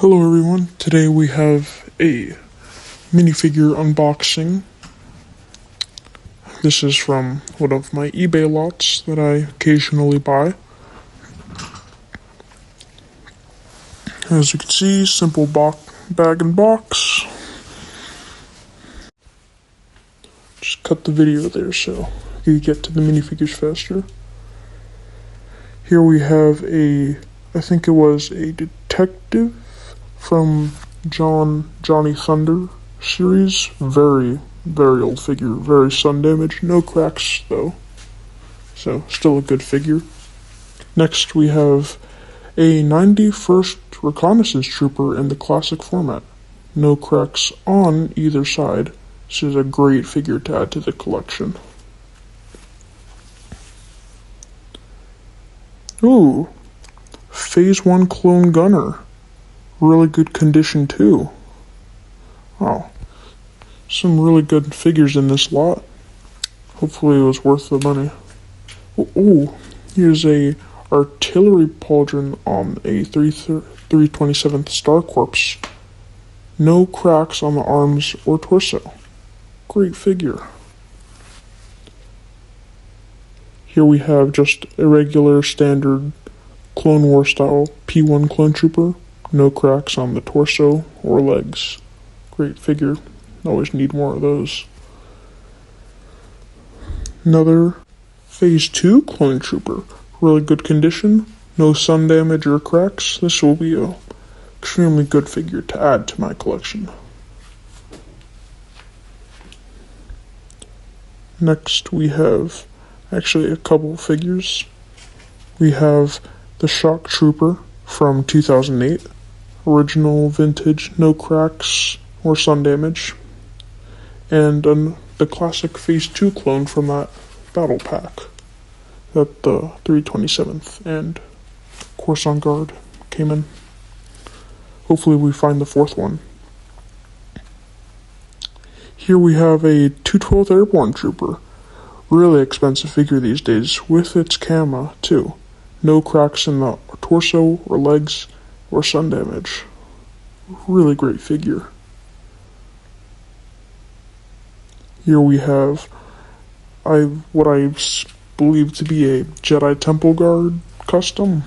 Hello everyone, today we have a minifigure unboxing. This is from one of my eBay lots that I occasionally buy. As you can see, simple bag and box. Just cut the video there so you get to the minifigures faster. Here we have I think it was a detective from Johnny Thunder series. Very old figure, very sun damaged, no cracks though, so still a good figure. Next we have a 91st Reconnaissance Trooper in the classic format, no cracks on either side. This is a great figure to add to the collection. Ooh, Phase 1 Clone Gunner. Really good condition too. Wow. Some really good figures in this lot. Hopefully it was worth the money. Ooh, here's a artillery pauldron on a 327th Star Corps. No cracks on the arms or torso. Great figure. Here we have just a regular standard Clone War style P1 clone trooper. No cracks on the torso or legs. Great figure. Always need more of those. Another Phase 2 clone trooper. Really good condition. No sun damage or cracks. This will be an extremely good figure to add to my collection. Next we have actually a couple figures. We have the Shock Trooper from 2008. Original vintage, no cracks or sun damage. And the classic Phase 2 clone from that battle pack that the 327th and Coruscant Guard came in. Hopefully we find the fourth one. Here we have a 212th Airborne Trooper. Really expensive figure these days, with its camera too. No cracks in the torso or legs or sun damage. Really great figure. Here we have what I believe to be a Jedi Temple Guard custom.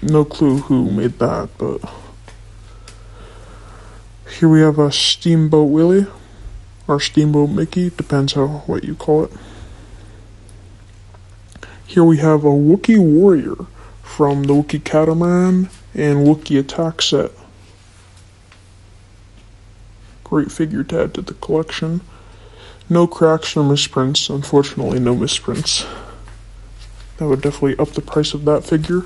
No clue who made that, but here we have a Steamboat Willie or Steamboat Mickey, depends what you call it. Here we have a Wookiee Warrior from the Wookiee Catamaran and Wookiee Attack set. Great figure to add to the collection. No cracks or misprints. Unfortunately, no misprints. That would definitely up the price of that figure.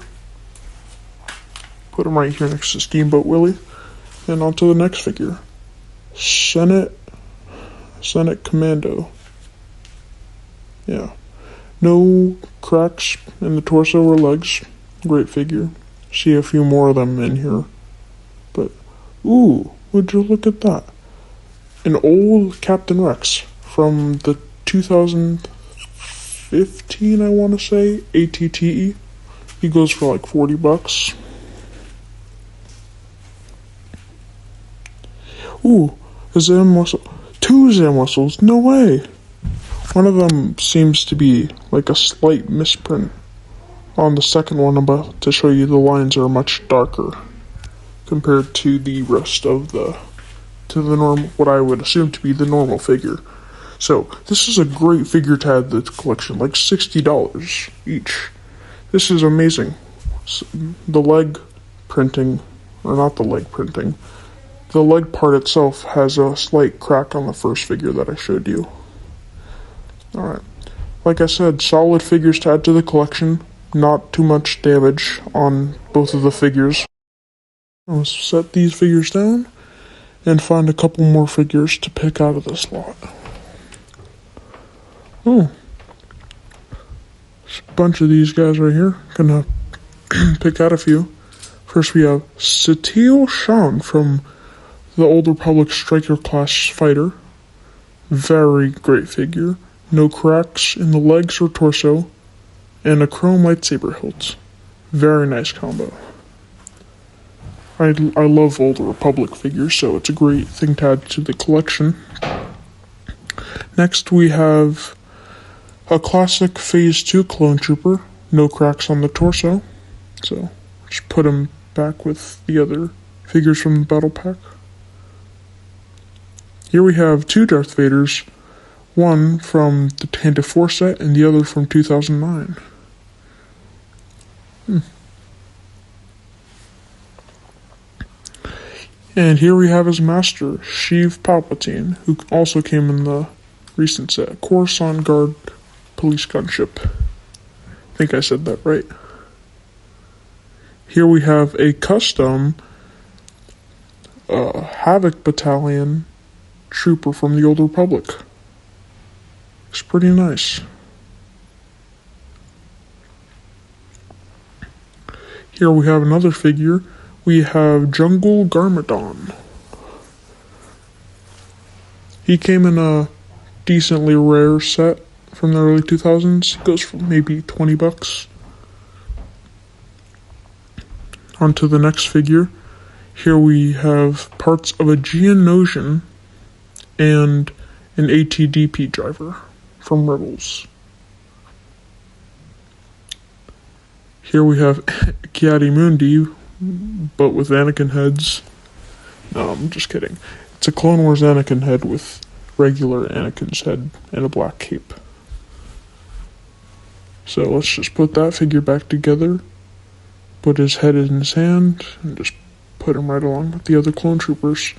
Put him right here next to Steamboat Willie. And on to the next figure. Senate Commando. Yeah. No cracks in the torso or legs. Great figure. See a few more of them in here. But, ooh, would you look at that? An old Captain Rex from the 2015, I want to say, ATTE. He goes for like $40. Ooh, a Zam Muscle. 2 Zam Muscles, no way! One of them seems to be like a slight misprint. On the second one I'm about to show you, the lines are much darker compared to the rest of the normal, what I would assume to be the normal figure. So this is a great figure to add to the collection, like $60 each. This is amazing. The leg printing, or not the leg printing, the leg part itself has a slight crack on the first figure that I showed you. Alright, like I said, solid figures to add to the collection. Not too much damage on both of the figures. I'll set these figures down and find a couple more figures to pick out of this lot. Oh, there's a bunch of these guys right here. Gonna pick out a few. First we have Satele Shan from the Old Republic Striker class fighter. Very great figure. No cracks in the legs or torso. And a chrome lightsaber hilt. Very nice combo. I love Old Republic figures, so it's a great thing to add to the collection. Next, we have a classic Phase 2 clone trooper, no cracks on the torso. So, just put him back with the other figures from the battle pack. Here we have two Darth Vaders, one from the Tantive 4 set and the other from 2009. And here we have his master, Sheev Palpatine, who also came in the recent set, Coruscant Guard Police Gunship. I think I said that right. Here we have a custom Havoc Battalion trooper from the Old Republic. Looks pretty nice. Here we have another figure. We have Jungle Garmadon. He came in a decently rare set from the early 2000s. Goes for maybe $20. On to the next figure. Here we have parts of a Geonosian and an ATDP driver from Rebels. Here we have Ki-Adi-Mundi, but with Anakin heads. No, I'm just kidding. It's a Clone Wars Anakin head with regular Anakin's head and a black cape. So let's just put that figure back together, put his head in his hand, and just put him right along with the other clone troopers.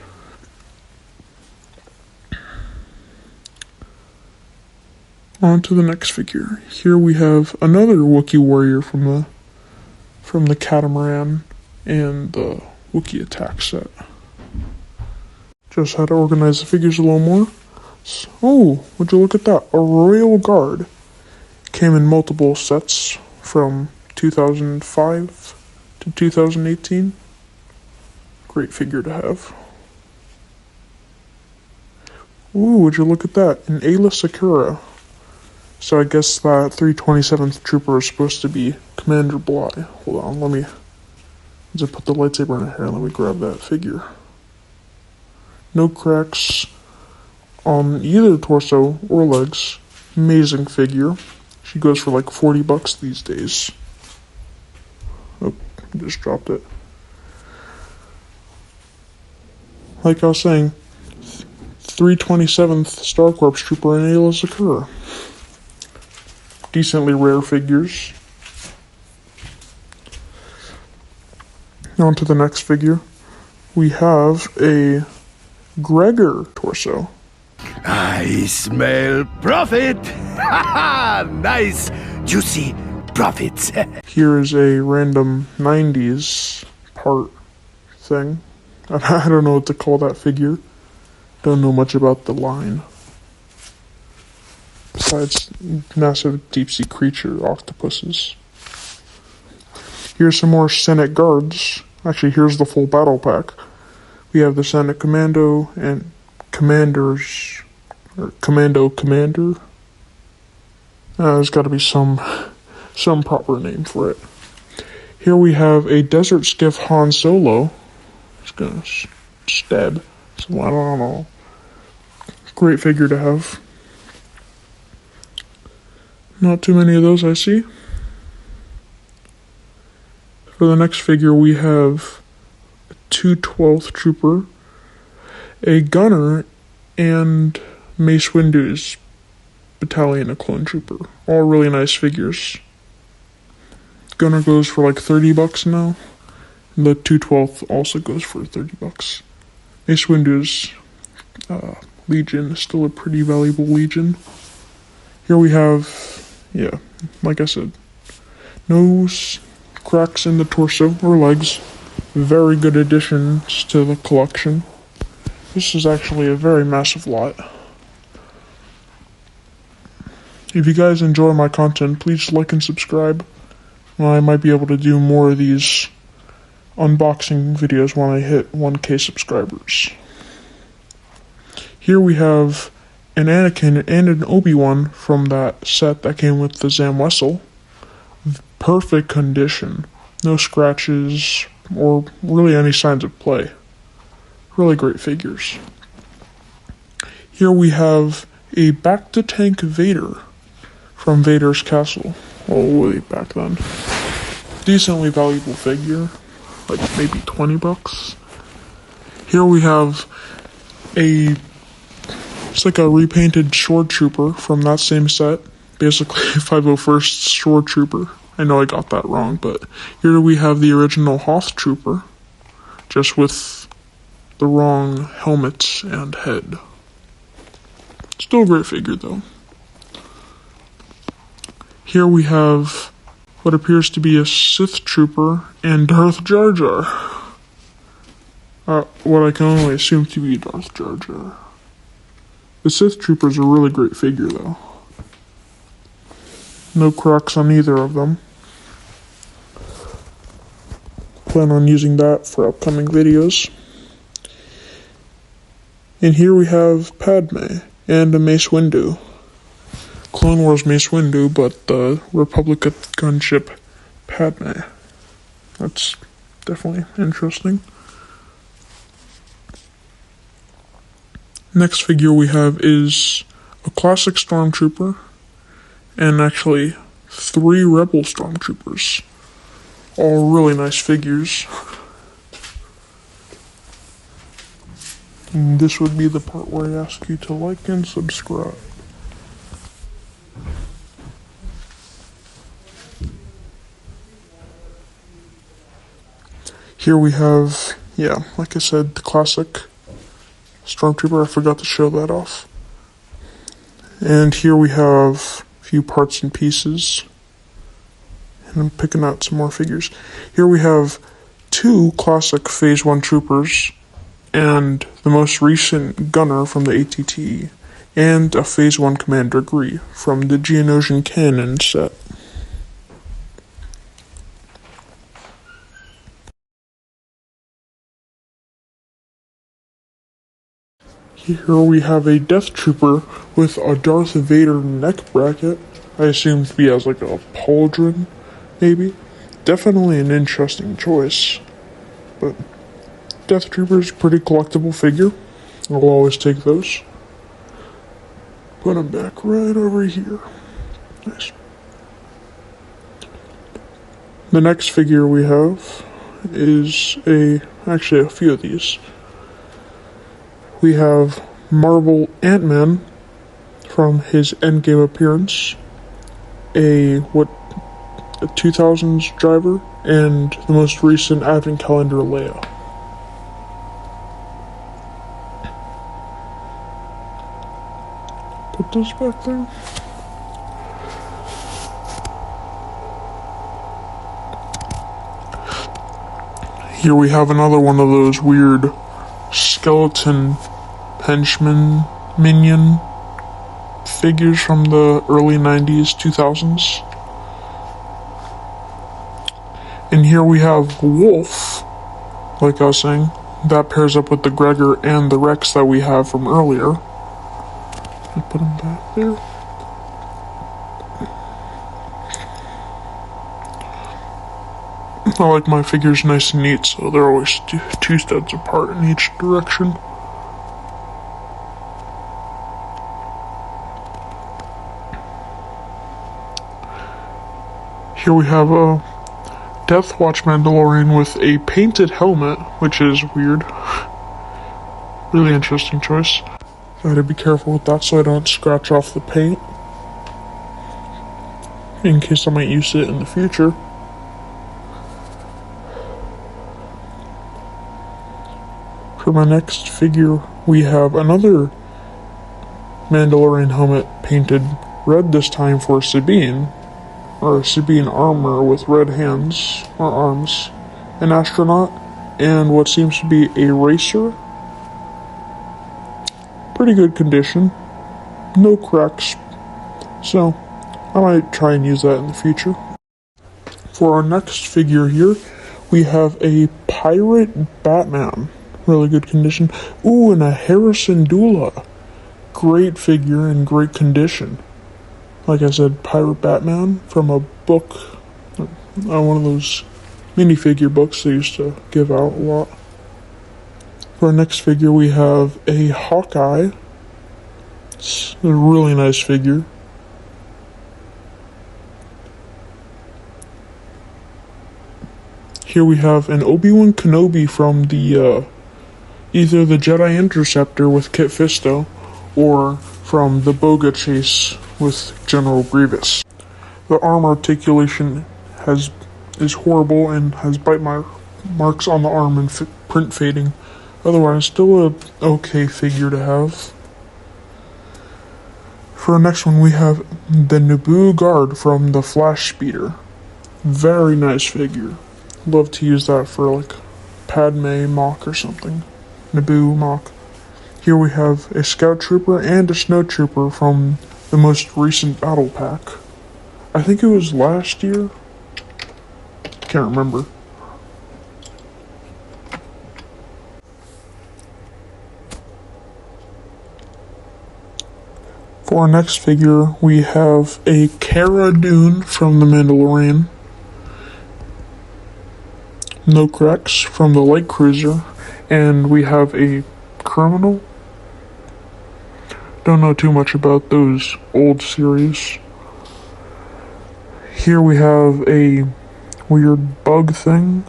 On to the next figure. Here we have another Wookiee warrior from the Catamaran and the Wookiee attack set. Just had to organize the figures a little more. Oh, would you look at that? A Royal Guard. Came in multiple sets from 2005 to 2018. Great figure to have. Ooh, would you look at that? An Ayla Secura. So I guess that 327th Trooper is supposed to be Commander Bly. Hold on, let me just put the lightsaber in her hair. Let me grab that figure. No cracks on either torso or legs. Amazing figure. She goes for like $40 these days. Oh, just dropped it. Like I was saying, 327th Star Corps Trooper and Ayla Secura. Decently rare figures. On to the next figure. We have a Gregor torso. I smell profit! Nice, juicy profits. Here is a random 90s part thing. I don't know what to call that figure. Don't know much about the line. Besides massive deep-sea creature octopuses. Here's some more Senate guards. Actually, here's the full battle pack. We have the Senate Commando and Commanders, or Commando Commander. There's got to be some proper name for it. Here we have a Desert Skiff Han Solo. Just gonna stab. So I don't know. Great figure to have. Not too many of those I see. For the next figure, we have a 212th Trooper, a Gunner, and Mace Windu's Battalion of Clone Trooper. All really nice figures. Gunner goes for like $30 now. And the 212th also goes for $30. Mace Windu's Legion is still a pretty valuable Legion. Here we have, yeah, like I said, no cracks in the torso or legs. Very good additions to the collection. This is actually a very massive lot. If you guys enjoy my content, please like and subscribe. I might be able to do more of these unboxing videos when I hit 1K subscribers. Here we have an Anakin and an Obi-Wan from that set that came with the Zam Wessel. Perfect condition. No scratches or really any signs of play. Really great figures. Here we have a back-to-tank Vader from Vader's Castle, all way back then. Decently valuable figure, like maybe $20. Here we have it's like a repainted Sword Trooper from that same set, basically 501st Sword Trooper. I know I got that wrong, but here we have the original Hoth Trooper, just with the wrong helmet and head. Still a great figure, though. Here we have what appears to be a Sith Trooper and Darth Jar Jar. What I can only assume to be Darth Jar Jar. The Sith Trooper's a really great figure, though. No cracks on either of them. Plan on using that for upcoming videos. And here we have Padme and a Mace Windu. Clone Wars Mace Windu, but the Republic gunship Padme. That's definitely interesting. Next figure we have is a classic Stormtrooper, and actually 3 Rebel Stormtroopers. All really nice figures. And this would be the part where I ask you to like and subscribe. Here we have, like I said, the classic Stormtrooper. I forgot to show that off. And here we have a few parts and pieces. And I'm picking out some more figures. Here we have 2 classic Phase 1 Troopers and the most recent Gunner from the ATT, and a Phase 1 Commander Gree from the Geonosian Cannon set. Here we have a Death Trooper with a Darth Vader neck bracket. I assume to be as like a pauldron, maybe. Definitely an interesting choice. But Death Trooper's a pretty collectible figure. I'll always take those. Put them back right over here. Nice. The next figure we have is actually a few of these. We have Marvel Ant-Man from his Endgame appearance, a 2000s driver, and the most recent Advent Calendar Leia. Put this back there. Here we have another one of those weird skeleton henchman minion figures from the early 90s, 2000s. And here we have Wolf, like I was saying. That pairs up with the Gregor and the Rex that we have from earlier. I put them back there. I like my figures nice and neat, so they're always 2 studs apart in each direction. Here we have a Death Watch Mandalorian with a painted helmet, which is weird. Really interesting choice. I had to be careful with that so I don't scratch off the paint, in case I might use it in the future. For my next figure, we have another Mandalorian helmet painted red this time for Sabine, or Sabine armor with red hands or arms, an astronaut, and what seems to be a racer. Pretty good condition, no cracks, so I might try and use that in the future. For our next figure here, we have a pirate Batman. Really good condition. Ooh, and a Harrison Dula. Great figure in great condition. Like I said, Pirate Batman from a book. One of those minifigure books they used to give out a lot. For our next figure, we have a Hawkeye. It's a really nice figure. Here we have an Obi-Wan Kenobi from the either the Jedi Interceptor with Kit Fisto or from the Boga Chase with General Grievous. The arm articulation is horrible and has bite marks on the arm and print fading. Otherwise, still a okay figure to have. For our next one, we have the Naboo Guard from the Flash Speeder. Very nice figure. Love to use that for like Padme mock or something. Naboo mock. Here we have a Scout Trooper and a Snow Trooper from the most recent battle pack. I think it was last year. Can't remember. For our next figure, we have a Cara Dune from The Mandalorian. No Cracks from the Light Cruiser. And we have a Criminal. Don't know too much about those old series. Here we have a weird bug thing.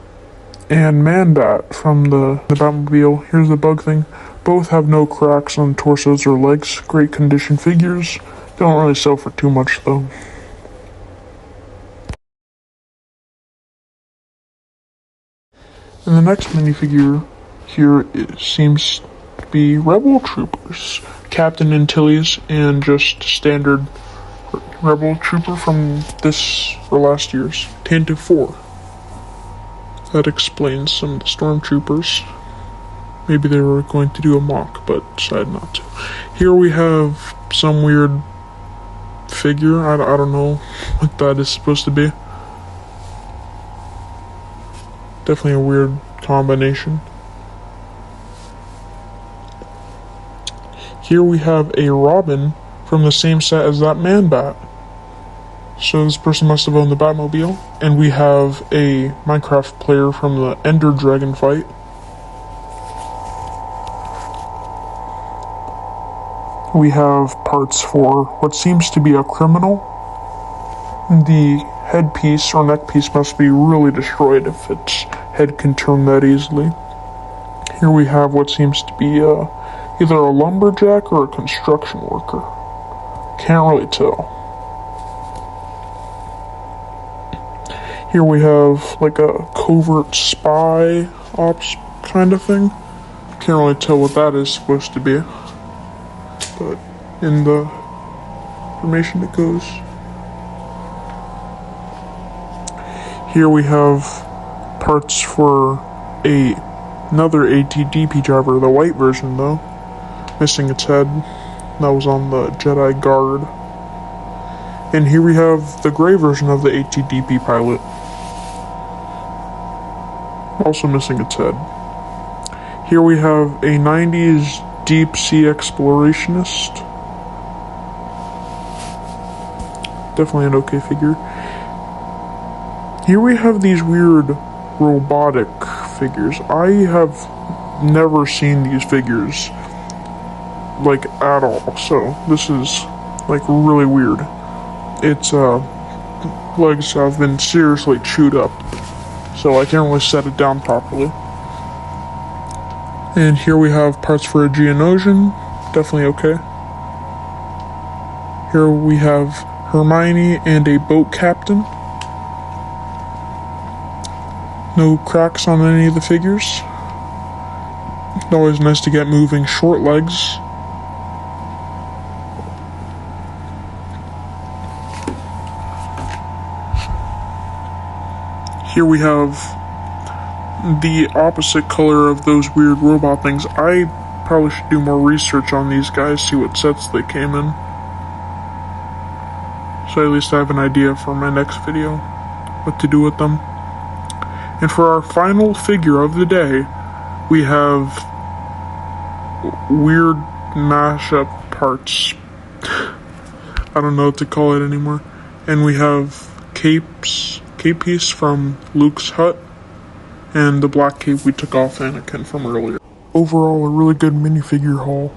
And Man-Bat from the Batmobile. Here's the bug thing. Both have no cracks on torsos or legs. Great condition figures. Don't really sell for too much though. And the next minifigure here seems to be Rebel Troopers. Captain Antilles and just standard Rebel Trooper from this or last year's Tantive 4. That explains some of the Stormtroopers. Maybe they were going to do a mock, but decided not to. Here we have some weird figure. I don't know what that is supposed to be. Definitely a weird combination. Here we have a Robin from the same set as that Man-Bat. So this person must have owned the Batmobile. And we have a Minecraft player from the Ender Dragon fight. We have parts for what seems to be a Criminal. The headpiece or neckpiece must be really destroyed if its head can turn that easily. Here we have what seems to be either a lumberjack or a construction worker. Can't really tell. Here we have like a covert spy ops kind of thing. Can't really tell what that is supposed to be. But in the information it goes. Here we have parts for another ATDP driver, the white version though. Missing its head. That was on the Jedi Guard. And here we have the gray version of the ATDP pilot. Also missing its head. Here we have a 90s deep sea explorationist. Definitely an okay figure. Here we have these weird robotic figures. I have never seen these figures like at all, so this is like really weird. Its legs have been seriously chewed up, so I can't really set it down properly. And here we have parts for a Geonosian, definitely okay. Here we have Hermione and a boat captain. No cracks on any of the figures. Always nice to get moving short legs. Here we have the opposite color of those weird robot things. I probably should do more research on these guys, see what sets they came in. So at least I have an idea for my next video, what to do with them. And for our final figure of the day, we have weird mashup parts. I don't know what to call it anymore. And we have cape piece from Luke's hut. and the black cape we took off Anakin from earlier. Overall, a really good minifigure haul.